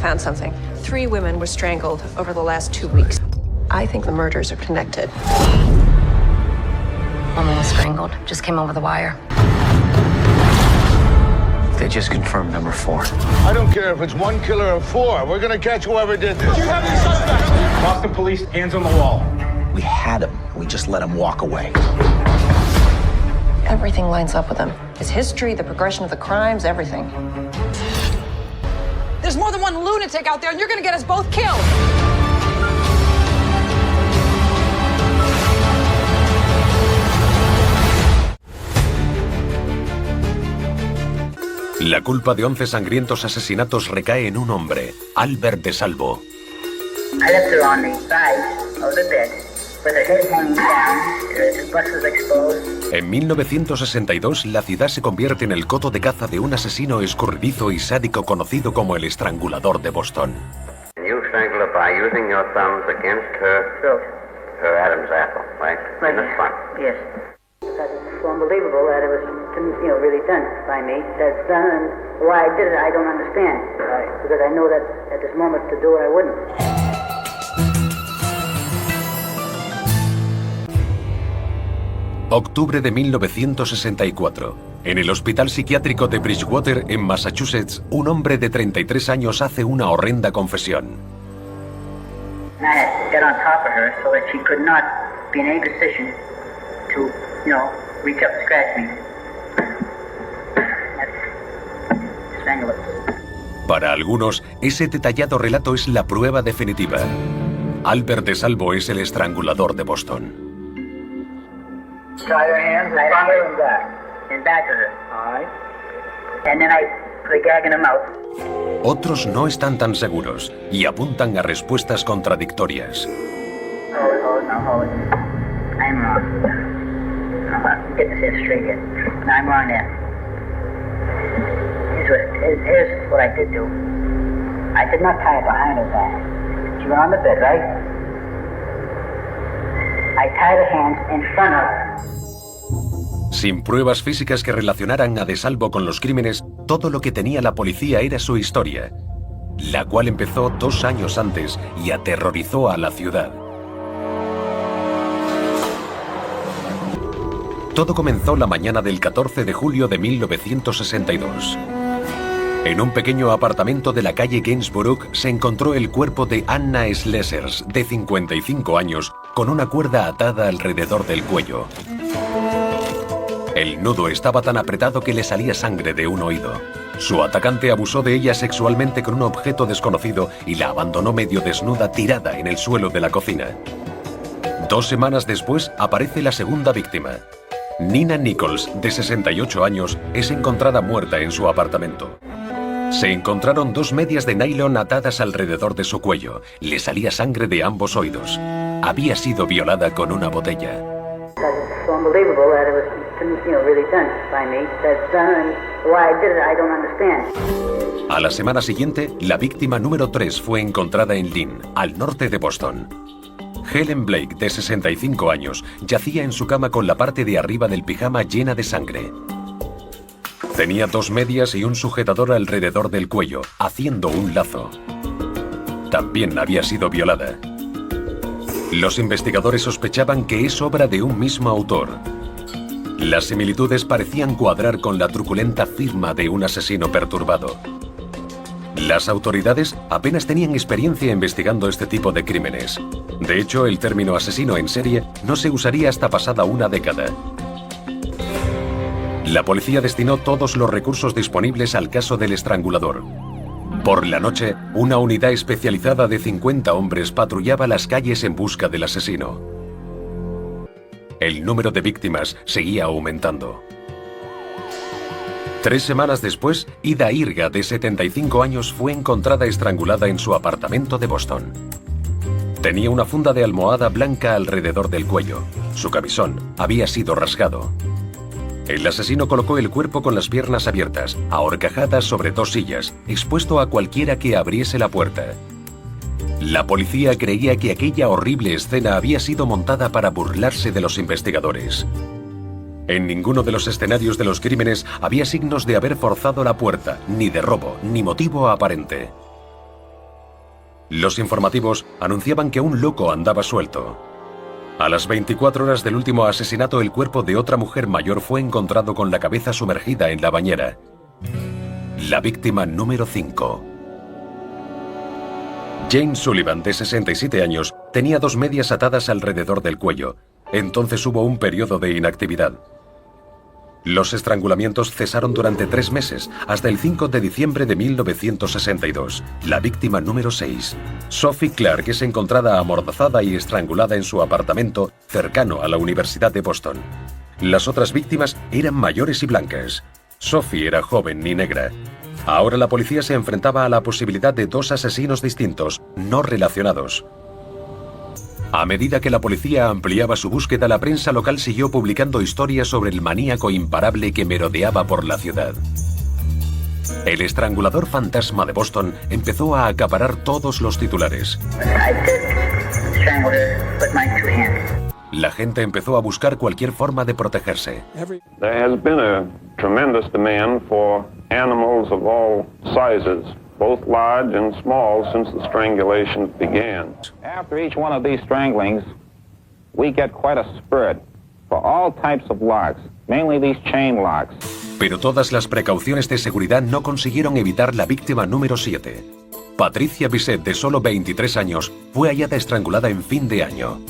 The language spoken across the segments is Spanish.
found something. 3 women were strangled over the last 2 weeks. I think the murders are connected. Woman was strangled. Just came over the wire. They just confirmed number 4. I don't care if it's 1 killer or 4. We're gonna catch whoever did this. Do you have any suspects? Boston police, hands on the wall. We had him. We just let him walk away. Everything lines up with him. His history, the progression of the crimes, everything. There's more than one lunatic out there, and you're gonna get us both killed. La culpa de 11 sangrientos asesinatos recae en un hombre, Albert DeSalvo. I left her on the side of the bed, with her head hanging down, her bust was exposed. En 1962, la ciudad se convierte en el coto de caza de un asesino escurridizo y sádico conocido como el Estrangulador de Boston. You strangled her by using your thumbs against her Adam's apple, right? Right. In the front. Yes. It's unbelievable that it was, really done by me. That's done, and why I did it, I don't understand. Because I know that at this moment to do it, I wouldn't. Octubre de 1964. En el hospital psiquiátrico de Bridgewater, en Massachusetts, un hombre de 33 años hace una horrenda confesión. I had got on top of her so that she could not be in any position to, reach up and scratch me. Strangle her. Para algunos, ese detallado relato es la prueba definitiva. Albert DeSalvo es el Estrangulador de Boston. Try her hands in front and back. And back of her. All right. And then I put a gag in her mouth. Otros no están tan seguros y apuntan a respuestas contradictorias. Hold it. I'm wrong. Get this head straight here. No, I'm wrong there. Here's what I did do. I did not tie her behind her back. She went on the bed, right? I tied her hands in front of her. Sin pruebas físicas que relacionaran a DeSalvo con los crímenes, todo lo que tenía la policía era su historia, la cual empezó 2 años antes y aterrorizó a la ciudad. Todo comenzó la mañana del 14 de julio de 1962. En un pequeño apartamento de la calle Gainsborough se encontró el cuerpo de Anna Slesers, de 55 años, con una cuerda atada alrededor del cuello. El nudo estaba tan apretado que le salía sangre de un oído. Su atacante abusó de ella sexualmente con un objeto desconocido y la abandonó medio desnuda tirada en el suelo de la cocina. 2 semanas después aparece la segunda víctima. Nina Nichols, de 68 años, es encontrada muerta en su apartamento. Se encontraron 2 medias de nylon atadas alrededor de su cuello. Le salía sangre de ambos oídos. Había sido violada con una botella. A la semana siguiente, la víctima número 3 fue encontrada en Lynn, al norte de Boston. Helen Blake, de 65 años, yacía en su cama con la parte de arriba del pijama llena de sangre. Tenía 2 medias y un sujetador alrededor del cuello, haciendo un lazo. También había sido violada. Los investigadores sospechaban que es obra de un mismo autor. Las similitudes parecían cuadrar con la truculenta firma de un asesino perturbado. Las autoridades apenas tenían experiencia investigando este tipo de crímenes. De hecho, el término asesino en serie no se usaría hasta pasada una década. La policía destinó todos los recursos disponibles al caso del estrangulador. Por la noche, una unidad especializada de 50 hombres patrullaba las calles en busca del asesino. El número de víctimas seguía aumentando. 3 semanas después, Ida Irga, de 75 años, fue encontrada estrangulada en su apartamento de Boston. Tenía una funda de almohada blanca alrededor del cuello. Su camisón había sido rasgado. El asesino colocó el cuerpo con las piernas abiertas, a horcajadas sobre 2 sillas, expuesto a cualquiera que abriese la puerta. La policía creía que aquella horrible escena había sido montada para burlarse de los investigadores. En ninguno de los escenarios de los crímenes había signos de haber forzado la puerta, ni de robo, ni motivo aparente. Los informativos anunciaban que un loco andaba suelto. A las 24 horas del último asesinato, el cuerpo de otra mujer mayor fue encontrado con la cabeza sumergida en la bañera. La víctima número 5. Jane Sullivan, de 67 años, tenía 2 medias atadas alrededor del cuello. Entonces hubo un periodo de inactividad. Los estrangulamientos cesaron durante 3 meses, hasta el 5 de diciembre de 1962. La víctima número 6. Sophie Clark es encontrada amordazada y estrangulada en su apartamento cercano a la Universidad de Boston. Las otras víctimas eran mayores y blancas. Sophie era joven y negra. Ahora la policía se enfrentaba a la posibilidad de 2 asesinos distintos, no relacionados. A medida que la policía ampliaba su búsqueda, la prensa local siguió publicando historias sobre el maníaco imparable que merodeaba por la ciudad. El estrangulador fantasma de Boston empezó a acaparar todos los titulares. La gente empezó a buscar cualquier forma de protegerse. There has been a tremendous demand for animals of all sizes, both large and small, since the strangulation began. After each one of these stranglings, we get quite a spurt for all types of locks, mainly these chain locks. Pero todas las precauciones de seguridad no consiguieron evitar la víctima número 7. Patricia Bissett, de solo 23 años, fue hallada estrangulada en fin de año.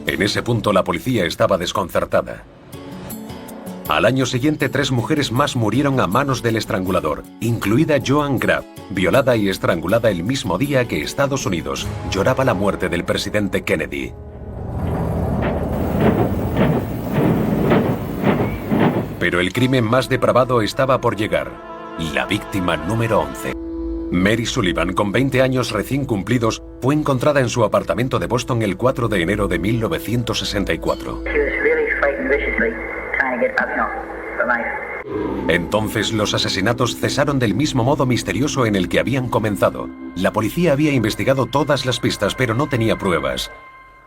En ese punto la policía estaba desconcertada. Al año siguiente, 3 mujeres más murieron a manos del estrangulador, incluida Joan Graff, violada y estrangulada el mismo día que Estados Unidos lloraba la muerte del presidente Kennedy. Pero el crimen más depravado estaba por llegar. La víctima número 11. Mary Sullivan, con 20 años recién cumplidos, fue encontrada en su apartamento de Boston el 4 de enero de 1964. Entonces los asesinatos cesaron del mismo modo misterioso en el que habían comenzado. La policía había investigado todas las pistas, pero no tenía pruebas.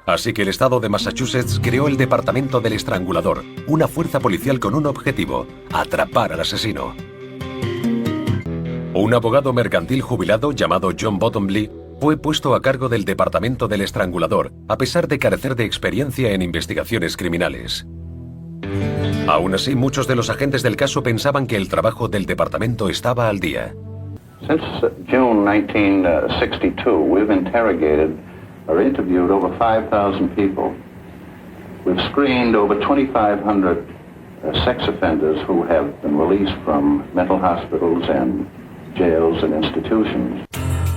Así que el estado de Massachusetts creó el Departamento del Estrangulador, una fuerza policial con un objetivo: atrapar al asesino. Un abogado mercantil jubilado llamado John Bottomley fue puesto a cargo del Departamento del Estrangulador, a pesar de carecer de experiencia en investigaciones criminales. Aún así, muchos de los agentes del caso pensaban que el trabajo del departamento estaba al día. Since June 1962, we've interrogated or interviewed over 5,000 people. We've screened over 2,500 sex offenders who have been released from mental hospitals and jails and institutions.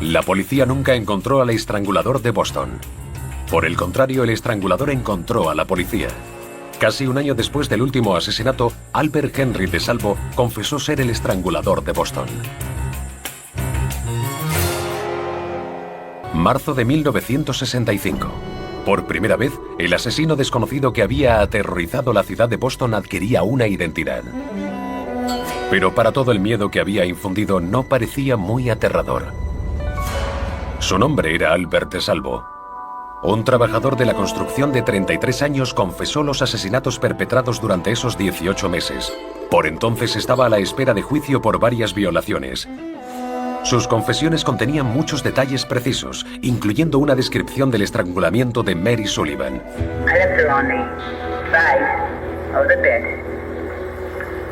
La policía nunca encontró al estrangulador de Boston. Por el contrario, el estrangulador encontró a la policía. Casi un año después del último asesinato, Albert Henry DeSalvo confesó ser el estrangulador de Boston. Marzo de 1965. Por primera vez, el asesino desconocido que había aterrorizado la ciudad de Boston adquiría una identidad. Pero para todo el miedo que había infundido, no parecía muy aterrador. Su nombre era Albert DeSalvo. Un trabajador de la construcción de 33 años confesó los asesinatos perpetrados durante esos 18 meses. Por entonces estaba a la espera de juicio por varias violaciones. Sus confesiones contenían muchos detalles precisos, incluyendo una descripción del estrangulamiento de Mary Sullivan. I left her on the side of the bed,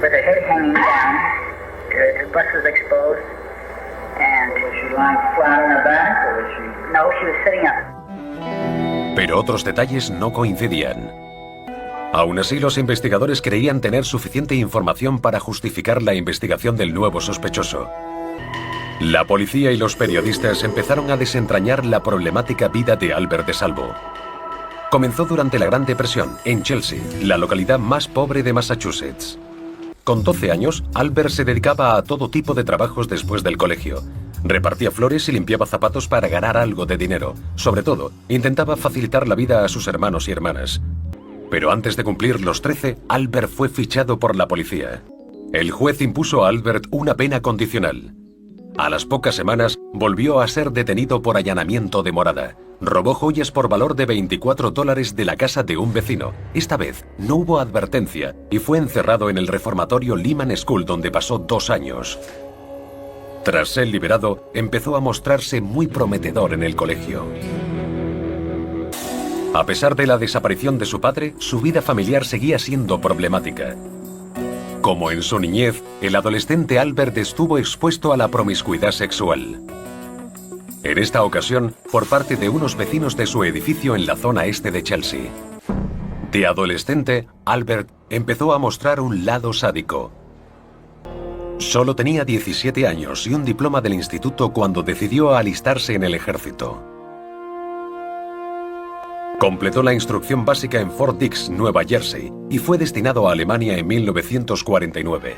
with her head hanging down, her bust was exposed, and was she lying flat on her back, or was she? No, she was sitting up. Pero otros detalles no coincidían. Aún así, los investigadores creían tener suficiente información para justificar la investigación del nuevo sospechoso. La policía y los periodistas empezaron a desentrañar la problemática vida de Albert DeSalvo. Comenzó durante la Gran Depresión, en Chelsea, la localidad más pobre de Massachusetts. Con 12 años, Albert se dedicaba a todo tipo de trabajos después del colegio. Repartía flores y limpiaba zapatos para ganar algo de dinero. Sobre todo, intentaba facilitar la vida a sus hermanos y hermanas. Pero antes de cumplir los 13, Albert fue fichado por la policía. El juez impuso a Albert una pena condicional. A las pocas semanas, volvió a ser detenido por allanamiento de morada. Robó joyas por valor de $24 de la casa de un vecino. Esta vez, no hubo advertencia y fue encerrado en el reformatorio Lehman School, donde pasó 2 años. Tras ser liberado, empezó a mostrarse muy prometedor en el colegio. A pesar de la desaparición de su padre, su vida familiar seguía siendo problemática. Como en su niñez, el adolescente Albert estuvo expuesto a la promiscuidad sexual. En esta ocasión, por parte de unos vecinos de su edificio en la zona este de Chelsea. De adolescente, Albert empezó a mostrar un lado sádico. Solo tenía 17 años y un diploma del instituto cuando decidió alistarse en el ejército. Completó la instrucción básica en Fort Dix, Nueva Jersey, y fue destinado a Alemania en 1949.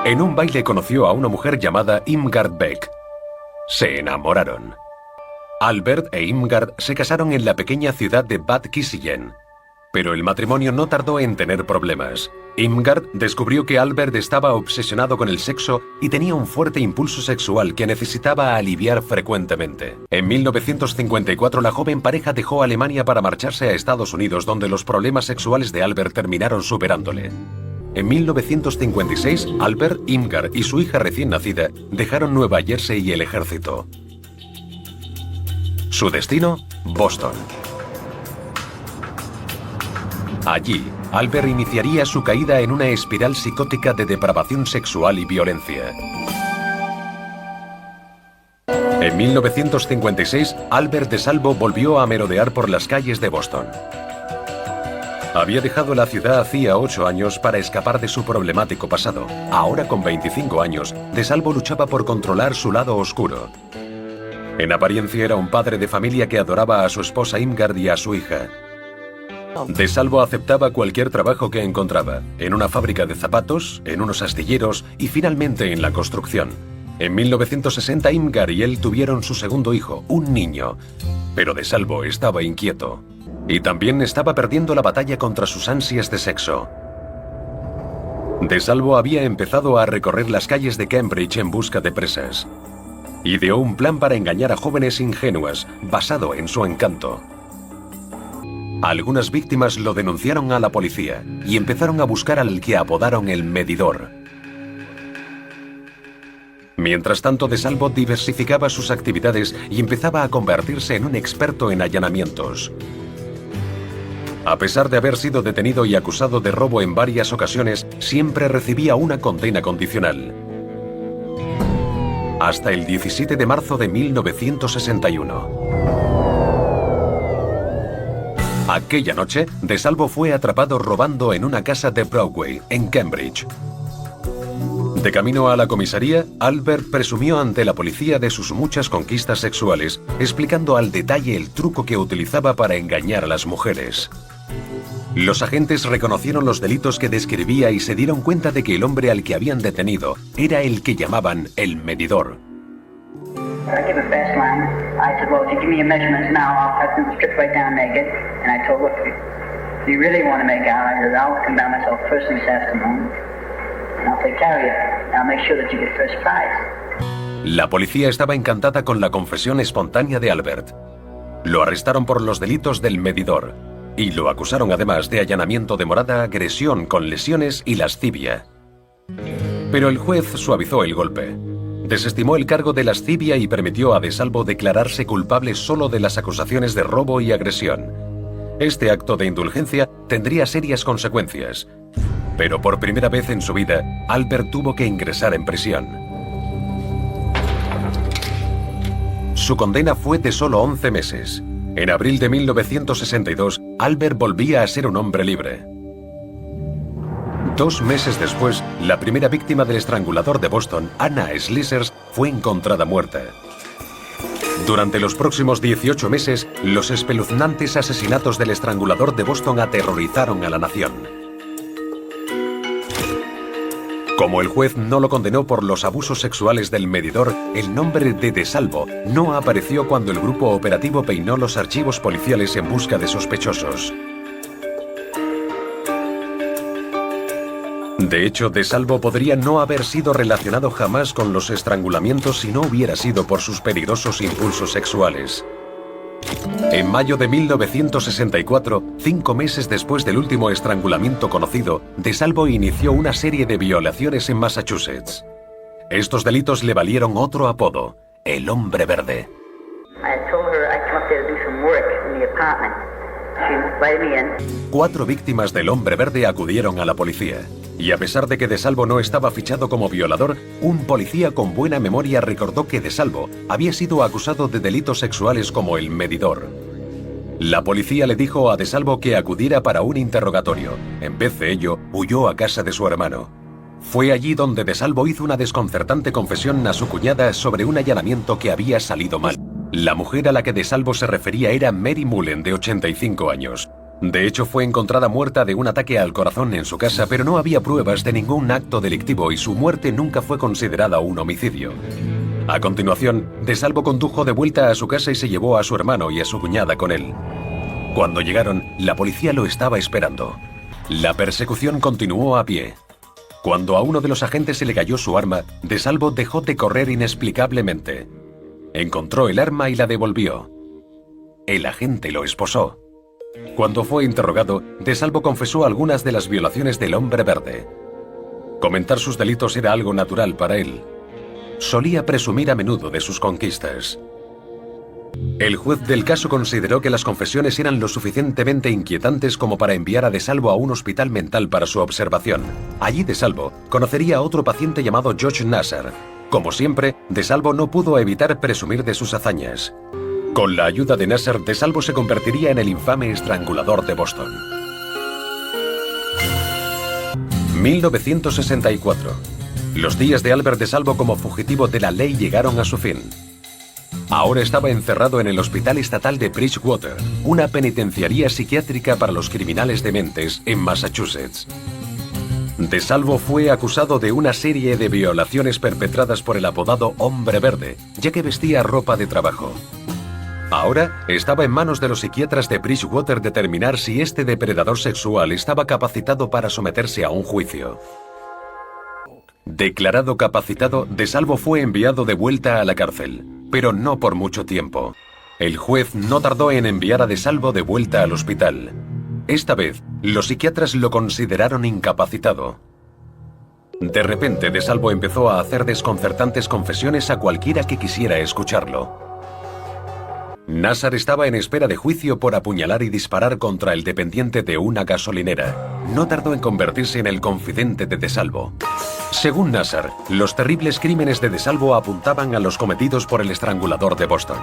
En un baile conoció a una mujer llamada Irmgard Beck. Se enamoraron. Albert e Irmgard se casaron en la pequeña ciudad de Bad Kissingen, pero el matrimonio no tardó en tener problemas. Irmgard descubrió que Albert estaba obsesionado con el sexo y tenía un fuerte impulso sexual que necesitaba aliviar frecuentemente. En 1954 la joven pareja dejó Alemania para marcharse a Estados Unidos, donde los problemas sexuales de Albert terminaron superándole. En 1956, Albert, Irmgard y su hija recién nacida dejaron Nueva Jersey y el ejército. Su destino, Boston. Allí, Albert iniciaría su caída en una espiral psicótica de depravación sexual y violencia. En 1956, Albert DeSalvo volvió a merodear por las calles de Boston. Había dejado la ciudad hacía 8 años para escapar de su problemático pasado. Ahora, con 25 años, DeSalvo luchaba por controlar su lado oscuro. En apariencia era un padre de familia que adoraba a su esposa Irmgard y a su hija. DeSalvo aceptaba cualquier trabajo que encontraba, en una fábrica de zapatos, en unos astilleros y finalmente en la construcción. En 1960 Irmgard y él tuvieron su segundo hijo, un niño. Pero DeSalvo estaba inquieto. Y también estaba perdiendo la batalla contra sus ansias de sexo. DeSalvo había empezado a recorrer las calles de Cambridge en busca de presas. Ideó un plan para engañar a jóvenes ingenuas, basado en su encanto. Algunas víctimas lo denunciaron a la policía y empezaron a buscar al que apodaron el Medidor. Mientras tanto, DeSalvo diversificaba sus actividades y empezaba a convertirse en un experto en allanamientos. A pesar de haber sido detenido y acusado de robo en varias ocasiones, siempre recibía una condena condicional. Hasta el 17 de marzo de 1961. Aquella noche, DeSalvo fue atrapado robando en una casa de Broadway, en Cambridge. De camino a la comisaría, Albert presumió ante la policía de sus muchas conquistas sexuales, explicando al detalle el truco que utilizaba para engañar a las mujeres. Los agentes reconocieron los delitos que describía y se dieron cuenta de que el hombre al que habían detenido era el que llamaban el Medidor. I give a fast line. I said, well, if you give me your measurements now, I'll cut them strip right down naked. And I told, look, if you really want to make out, I said, I'll come down myself first thing this afternoon. And I'll take care of you. And I'll make sure that you get first prize. La policía estaba encantada con la confesión espontánea de Albert. Lo arrestaron por los delitos del Medidor y lo acusaron además de allanamiento de morada, agresión con lesiones y lascivia. Pero el juez suavizó el golpe. Desestimó el cargo de lascivia y permitió a DeSalvo declararse culpable solo de las acusaciones de robo y agresión. Este acto de indulgencia tendría serias consecuencias. Pero por primera vez en su vida, Albert tuvo que ingresar en prisión. Su condena fue de solo 11 meses. En abril de 1962, Albert volvía a ser un hombre libre. 2 meses después, la primera víctima del estrangulador de Boston, Anna Slizers, fue encontrada muerta. Durante los próximos 18 meses, los espeluznantes asesinatos del estrangulador de Boston aterrorizaron a la nación. Como el juez no lo condenó por los abusos sexuales del Medidor, el nombre de DeSalvo no apareció cuando el grupo operativo peinó los archivos policiales en busca de sospechosos. De hecho, DeSalvo podría no haber sido relacionado jamás con los estrangulamientos si no hubiera sido por sus peligrosos impulsos sexuales. En mayo de 1964, 5 meses después del último estrangulamiento conocido, DeSalvo inició una serie de violaciones en Massachusetts. Estos delitos le valieron otro apodo, el Hombre Verde. I told her I'd come up there to do some work in the apartment. She invited me in. 4 víctimas del Hombre Verde acudieron a la policía. Y a pesar de que DeSalvo no estaba fichado como violador, un policía con buena memoria recordó que DeSalvo había sido acusado de delitos sexuales como el medidor. La policía le dijo a DeSalvo que acudiera para un interrogatorio. En vez de ello, huyó a casa de su hermano. Fue allí donde DeSalvo hizo una desconcertante confesión a su cuñada sobre un allanamiento que había salido mal. La mujer a la que DeSalvo se refería era Mary Mullen, de 85 años. De hecho, fue encontrada muerta de un ataque al corazón en su casa, pero no había pruebas de ningún acto delictivo y su muerte nunca fue considerada un homicidio. A continuación, DeSalvo condujo de vuelta a su casa y se llevó a su hermano y a su cuñada con él. Cuando llegaron, la policía lo estaba esperando. La persecución continuó a pie. Cuando a uno de los agentes se le cayó su arma, DeSalvo dejó de correr inexplicablemente. Encontró el arma y la devolvió. El agente lo esposó. Cuando fue interrogado, DeSalvo confesó algunas de las violaciones del Hombre Verde. Comentar sus delitos era algo natural para él. Solía presumir a menudo de sus conquistas. El juez del caso consideró que las confesiones eran lo suficientemente inquietantes como para enviar a DeSalvo a un hospital mental para su observación. Allí DeSalvo conocería a otro paciente llamado George Nassar. Como siempre, DeSalvo no pudo evitar presumir de sus hazañas. Con la ayuda de Nassar, DeSalvo se convertiría en el infame estrangulador de Boston. 1964. Los días de Albert DeSalvo como fugitivo de la ley llegaron a su fin. Ahora estaba encerrado en el Hospital Estatal de Bridgewater, una penitenciaría psiquiátrica para los criminales dementes en Massachusetts. DeSalvo fue acusado de una serie de violaciones perpetradas por el apodado Hombre Verde, ya que vestía ropa de trabajo. Ahora estaba en manos de los psiquiatras de Bridgewater determinar si este depredador sexual estaba capacitado para someterse a un juicio. Declarado capacitado, DeSalvo fue enviado de vuelta a la cárcel, pero no por mucho tiempo. El juez no tardó en enviar a DeSalvo de vuelta al hospital. Esta vez, los psiquiatras lo consideraron incapacitado. De repente, DeSalvo empezó a hacer desconcertantes confesiones a cualquiera que quisiera escucharlo. Nassar estaba en espera de juicio por apuñalar y disparar contra el dependiente de una gasolinera. No tardó en convertirse en el confidente de DeSalvo. Según Nassar, los terribles crímenes de DeSalvo apuntaban a los cometidos por el estrangulador de Boston.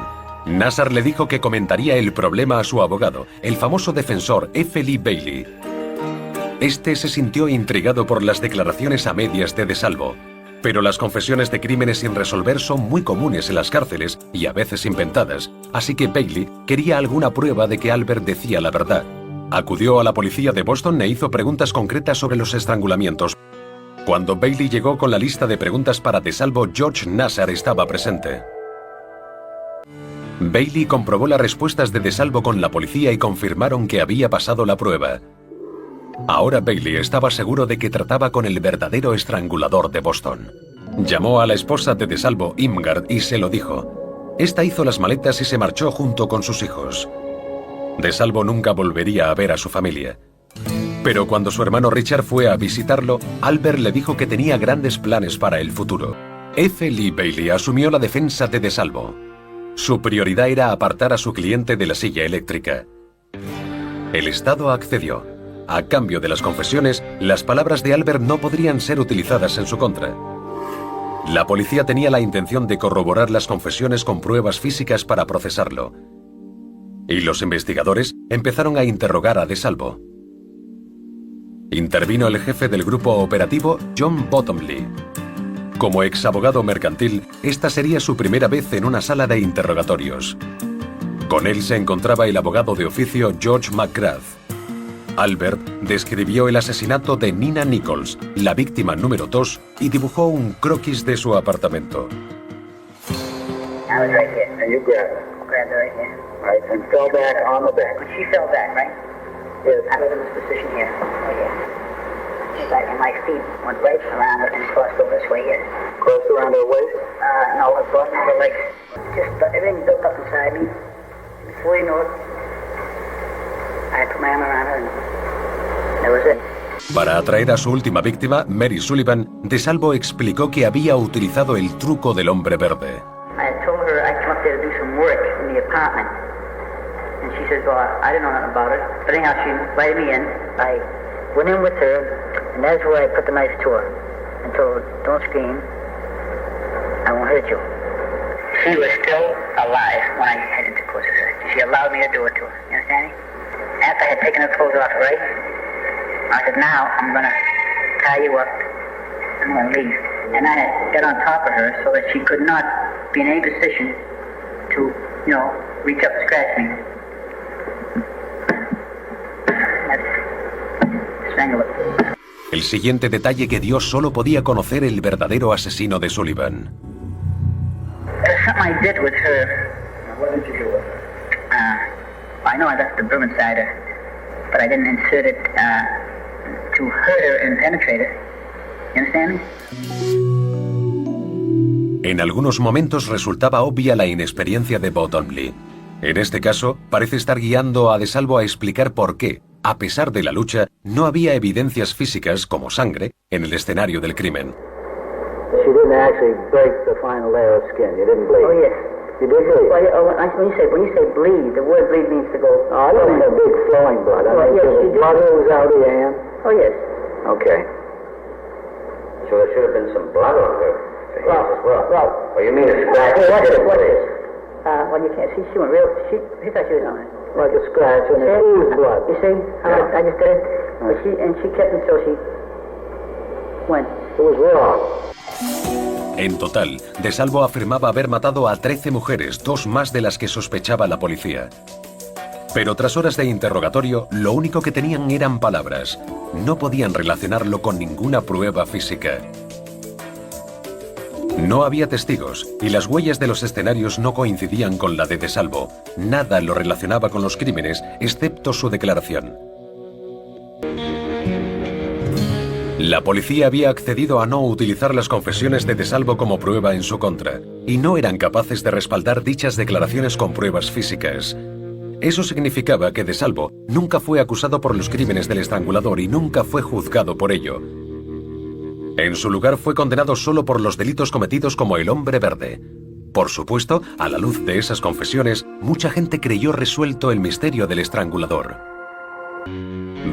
Nassar le dijo que comentaría el problema a su abogado, el famoso defensor F. Lee Bailey. Este se sintió intrigado por las declaraciones a medias de DeSalvo. Pero las confesiones de crímenes sin resolver son muy comunes en las cárceles y a veces inventadas, así que Bailey quería alguna prueba de que Albert decía la verdad. Acudió a la policía de Boston e hizo preguntas concretas sobre los estrangulamientos. Cuando Bailey llegó con la lista de preguntas para DeSalvo, George Nassar estaba presente. Bailey comprobó las respuestas de DeSalvo con la policía y confirmaron que había pasado la prueba. Ahora Bailey estaba seguro de que trataba con el verdadero estrangulador de Boston. Llamó a la esposa de DeSalvo, Irmgard, y se lo dijo. Esta hizo las maletas y se marchó junto con sus hijos. DeSalvo nunca volvería a ver a su familia. Pero cuando su hermano Richard fue a visitarlo, Albert le dijo que tenía grandes planes para el futuro. F. Lee Bailey asumió la defensa de DeSalvo. Su prioridad era apartar a su cliente de la silla eléctrica. El Estado accedió. A cambio de las confesiones, las palabras de Albert no podrían ser utilizadas en su contra. La policía tenía la intención de corroborar las confesiones con pruebas físicas para procesarlo. Y los investigadores empezaron a interrogar a DeSalvo. Intervino el jefe del grupo operativo, John Bottomley. Como ex abogado mercantil, esta sería su primera vez en una sala de interrogatorios. Con él se encontraba el abogado de oficio George McGrath. Albert describió el asesinato de Nina Nichols, la víctima número 2, y dibujó un croquis de su apartamento. I was right here. And you grabbed it. Grabbed it right here. Right, and fell back on the bed. She fell back, right? Yes. I was in this position here. Right here. Right, and my feet went right around her and crossed over this way here. Crossed around her waist? No, it crossed over like, just everything built up inside me. Before you know it, I put my arm around her and that was it. Para atraer a su última víctima, Mary Sullivan, DeSalvo explicó que había utilizado el truco del hombre verde. I told her I'd come up there to do some work in the apartment. And she said, well, I didn't know nothing about it. But anyhow, she invited me in. I went in with her, and that's where I put the knife to her. And told her, don't scream. I won't hurt you. She was still alive when I headed to close her. She allowed me to do it to her. You understand me? After I had taken her clothes off, right? I said, now I'm going to tie you up. I'm going to leave. And I had got on top of her so that she could not be in any position to, reach up and scratch me. That's strangle it. El siguiente detalle que dio solo podía conocer el verdadero asesino de Sullivan. There's something I did with her. What did you do with her? I know I left the broom inside her, but I didn't insert it to hurt her and penetrate her. You understand me? En algunos momentos resultaba obvia la inexperiencia de Bottomley. En este caso, parece estar guiando a DeSalvo a explicar por qué, a pesar de la lucha, no había evidencias físicas, como sangre, en el escenario del crimen. She didn't actually break the final layer of skin. You didn't bleed. Oh, yes. You did bleed? Well, when you say bleed, the word bleed means to go... Oh, I don't mean a big flowing blood. I mean, yes, you did. Blood was out of your hand? Oh, yes. Okay. So there should have been some blood on her hands as well. Well, you mean a scratch? What's this? Well, you can't see. She went real... She thought she was on it. Like a scratch and it oozed blood. You see? I just did it. But she kept until she went. It was wrong. En total, DeSalvo afirmaba haber matado a 13 mujeres, 2 más de las que sospechaba la policía. Pero tras horas de interrogatorio, lo único que tenían eran palabras. No podían relacionarlo con ninguna prueba física. No había testigos, y las huellas de los escenarios no coincidían con la de DeSalvo. Nada lo relacionaba con los crímenes, excepto su declaración. La policía había accedido a no utilizar las confesiones de DeSalvo como prueba en su contra, y no eran capaces de respaldar dichas declaraciones con pruebas físicas. Eso significaba que DeSalvo nunca fue acusado por los crímenes del estrangulador y nunca fue juzgado por ello. En su lugar fue condenado solo por los delitos cometidos como el hombre verde. Por supuesto, a la luz de esas confesiones, mucha gente creyó resuelto el misterio del estrangulador.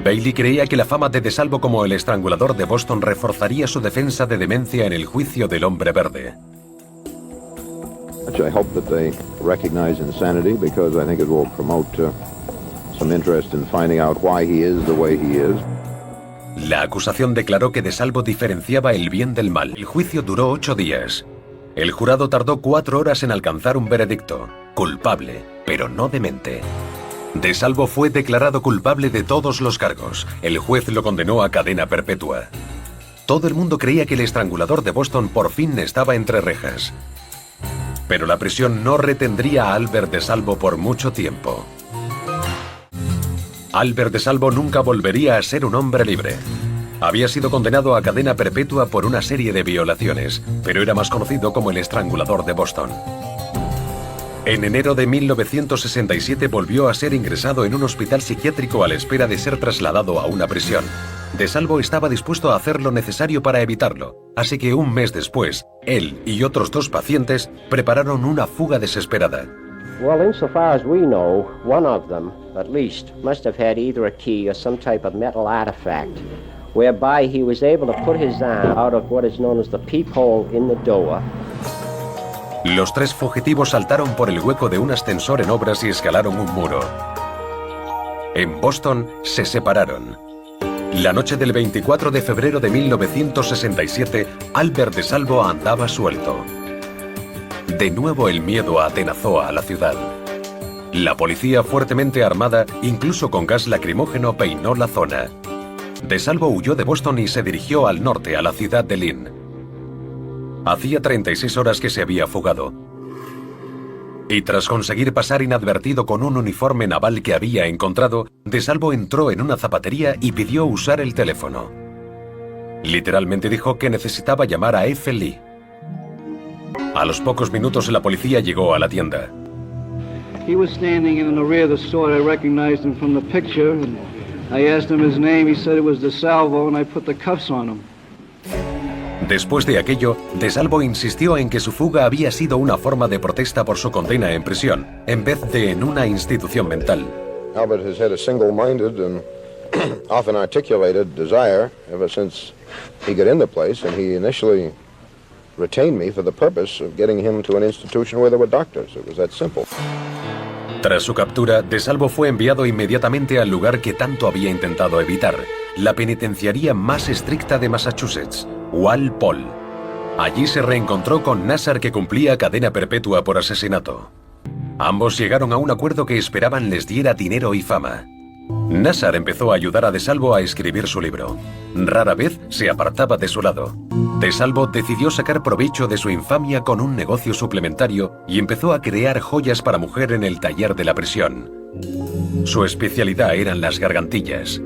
Bailey creía que la fama de DeSalvo como el estrangulador de Boston reforzaría su defensa de demencia en el juicio del hombre verde. I hope that they recognize insanity because I think it will promote some interest in finding out why he is the way he is. La acusación declaró que DeSalvo diferenciaba el bien del mal. El juicio duró 8 días. El jurado tardó 4 horas en alcanzar un veredicto. Culpable, pero no demente. DeSalvo fue declarado culpable de todos los cargos. El juez lo condenó a cadena perpetua. Todo el mundo creía que el estrangulador de Boston por fin estaba entre rejas. Pero la prisión no retendría a Albert DeSalvo por mucho tiempo. Albert DeSalvo nunca volvería a ser un hombre libre. Había sido condenado a cadena perpetua por una serie de violaciones, pero era más conocido como el estrangulador de Boston. En enero de 1967 volvió a ser ingresado en un hospital psiquiátrico a la espera de ser trasladado a una prisión. DeSalvo estaba dispuesto a hacer lo necesario para evitarlo, así que un mes después, él y otros 2 pacientes prepararon una fuga desesperada. Well, insofar as we know, one of them, at least, must have had either a key or some type of metal artifact, whereby he was able to put his arm out of what is known as the peephole in the door. Los 3 fugitivos saltaron por el hueco de un ascensor en obras y escalaron un muro. En Boston se separaron. La noche del 24 de febrero de 1967, Albert DeSalvo andaba suelto. De nuevo el miedo atenazó a la ciudad. La policía fuertemente armada, incluso con gas lacrimógeno, peinó la zona. DeSalvo huyó de Boston y se dirigió al norte, a la ciudad de Lynn. Hacía 36 horas que se había fugado. Y tras conseguir pasar inadvertido con un uniforme naval que había encontrado, DeSalvo entró en una zapatería y pidió usar el teléfono. Literalmente dijo que necesitaba llamar a F. Lee. A los pocos minutos la policía llegó a la tienda. He was standing in the rear of the store. I recognized him from the picture. And I asked him his name. He said it was DeSalvo, and I put the cuffs on him. Después de aquello, DeSalvo insistió en que su fuga había sido una forma de protesta por su condena en prisión, en vez de en una institución mental. Albert has had a single-minded and often articulated desire ever since he got in the place, and he initially retained me for the purpose of getting him to an institution where there were doctors. It was that simple. Tras su captura, DeSalvo fue enviado inmediatamente al lugar que tanto había intentado evitar, la penitenciaría más estricta de Massachusetts, Walpole. Allí se reencontró con Nassar, que cumplía cadena perpetua por asesinato. Ambos llegaron a un acuerdo que esperaban les diera dinero y fama. Nassar empezó a ayudar a DeSalvo a escribir su libro. Rara vez se apartaba de su lado. DeSalvo decidió sacar provecho de su infamia con un negocio suplementario y empezó a crear joyas para mujer en el taller de la prisión. Su especialidad eran las gargantillas.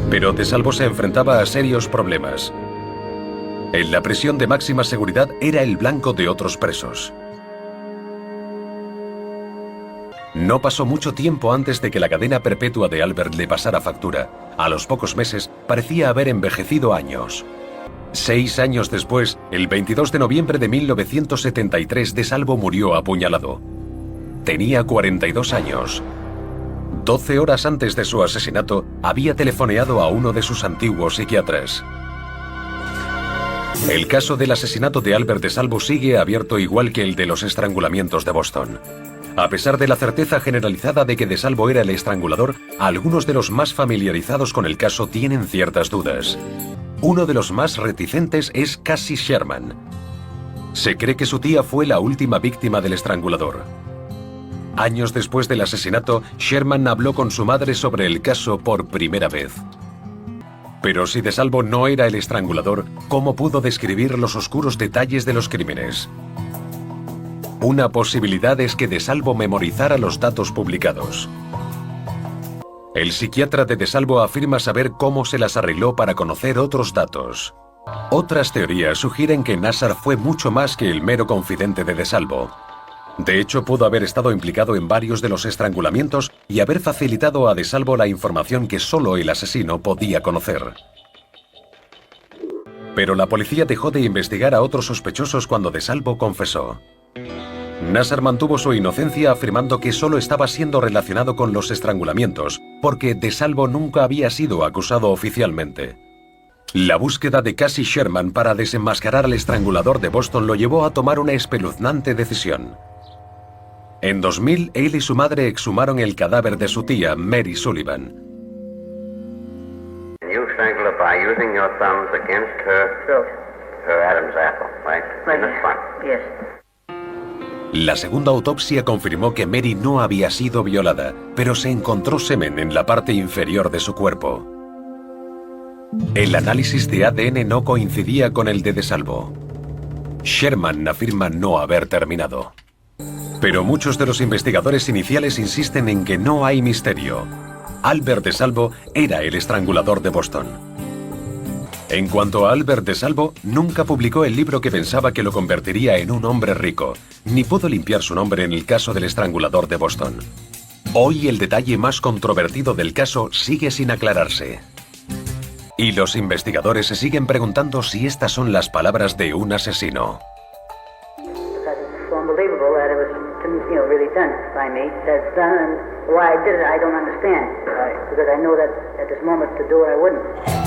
Pero DeSalvo se enfrentaba a serios problemas. En la prisión de máxima seguridad era el blanco de otros presos. No pasó mucho tiempo antes de que la cadena perpetua de Albert le pasara factura. A los pocos meses, parecía haber envejecido años. 6 años después, el 22 de noviembre de 1973, DeSalvo murió apuñalado. Tenía 42 años. 12 horas antes de su asesinato, había telefoneado a uno de sus antiguos psiquiatras. El caso del asesinato de Albert DeSalvo sigue abierto, igual que el de los estrangulamientos de Boston. A pesar de la certeza generalizada de que DeSalvo era el estrangulador, algunos de los más familiarizados con el caso tienen ciertas dudas. Uno de los más reticentes es Cassie Sherman. Se cree que su tía fue la última víctima del estrangulador. Años después del asesinato, Sherman habló con su madre sobre el caso por primera vez. Pero si DeSalvo no era el estrangulador, ¿cómo pudo describir los oscuros detalles de los crímenes? Una posibilidad es que DeSalvo memorizara los datos publicados. El psiquiatra de DeSalvo afirma saber cómo se las arregló para conocer otros datos. Otras teorías sugieren que Nassar fue mucho más que el mero confidente de DeSalvo. De hecho, pudo haber estado implicado en varios de los estrangulamientos y haber facilitado a DeSalvo la información que solo el asesino podía conocer. Pero la policía dejó de investigar a otros sospechosos cuando DeSalvo confesó. Nassar mantuvo su inocencia, afirmando que solo estaba siendo relacionado con los estrangulamientos, porque DeSalvo nunca había sido acusado oficialmente. La búsqueda de Cassie Sherman para desenmascarar al estrangulador de Boston lo llevó a tomar una espeluznante decisión. En 2000, él y su madre exhumaron el cadáver de su tía, Mary Sullivan. You strangled her by using your thumbs against her Adam's apple, right? In the front. Yes. La segunda autopsia confirmó que Mary no había sido violada, pero se encontró semen en la parte inferior de su cuerpo. El análisis de ADN no coincidía con el de DeSalvo. Sherman afirma no haber terminado. Pero muchos de los investigadores iniciales insisten en que no hay misterio. Albert DeSalvo era el estrangulador de Boston. En cuanto a Albert DeSalvo, nunca publicó el libro que pensaba que lo convertiría en un hombre rico, ni pudo limpiar su nombre en el caso del estrangulador de Boston. Hoy el detalle más controvertido del caso sigue sin aclararse. Y los investigadores se siguen preguntando si estas son las palabras de un asesino. Unbelievable that it was, really done by me. That's done, and why I did it, I don't understand. Because I know that at this moment to do it, I wouldn't.